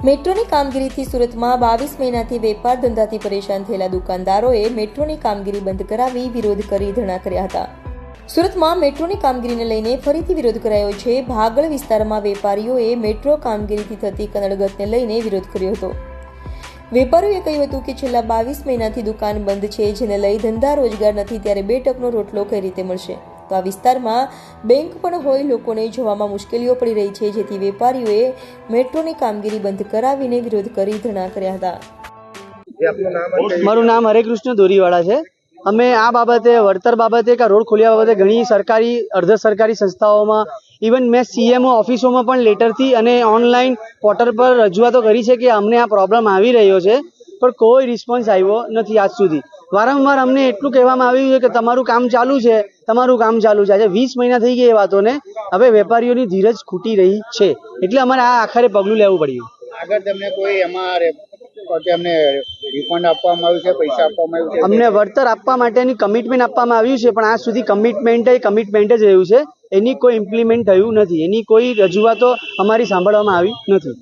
મેટ્રોની કામગીરીથી સુરતમાં 22 મહિનાથી વેપાર ધંધાથી પરેશાન થયેલા દુકાનદારોએ મેટ્રોની કામગીરી બંધ કરાવી વિરોધ કરી ધરણા કર્યા હતા। સુરતમાં મેટ્રોની કામગીરીને લઈને ફરીથી વિરોધ કરાયો છે। ભાગળ વિસ્તારમાં વેપારીઓએ મેટ્રો કામગીરીથી થતી કનડગતને લઈને વિરોધ કર્યો હતો। વેપારીઓએ કહ્યું હતું કે છેલ્લા 22 મહિનાથી દુકાન બંધ છે, જેને લઈ ધંધા રોજગાર નથી, ત્યારે 2 ટકનો રોટલો કઈ રીતે મળશે? તો આ વિસ્તારમાં બેંક પણ હોય, લોકોને જોવામાં મુશ્કેલીઓ પડી રહી છે, જેથી વેપારીઓએ મેટ્રોની કામગીરી બંધ કરાવીને વિરોધ કરી ધરણા કર્યા હતા। મારું નામ હરેકૃષ્ણ દોરીવાળા છે। અમે આ બાબતે વળતર બાબતે કે રોડ ખોલ્યા બાબતે ઘણી સરકારી અર્ધ સરકારી સંસ્થાઓમાં, ઇવન મેં CMO ઓફિસોમાં પણ લેટરથી અને ઓનલાઈન પોર્ટલ પર રજૂઆતો કરી છે કે અમને આ પ્રોબ્લેમ આવી રહ્યો છે, પણ કોઈ રિસ્પોન્સ આવ્યો નથી આજ સુધી। વારંવાર અમને એટલું કહેવામાં આવ્યું છે કે તમારું કામ ચાલુ છે, તમારું કામ ચાલુ છે। આજે 20 મહિના થઈ ગયા એ વાતોને, હવે વેપારીઓની ધીરજ ખૂટી રહી છે, એટલે અમારે આ આખરે પગલું લેવું પડ્યું। આગળ તમને કોઈ એમાં અમને રિફંડ આપવામાં આવ્યું છે, પૈસા આપવામાં આવ્યું છે? અમને વળતર આપવા માટેની કમિટમેન્ટ આપવામાં આવ્યું છે, પણ આજ સુધી કમિટમેન્ટ જ રહ્યું છે, એની કોઈ ઇમ્પ્લિમેન્ટ થયું નથી, એની કોઈ રજૂઆતો અમારી સાંભળવામાં આવી નથી।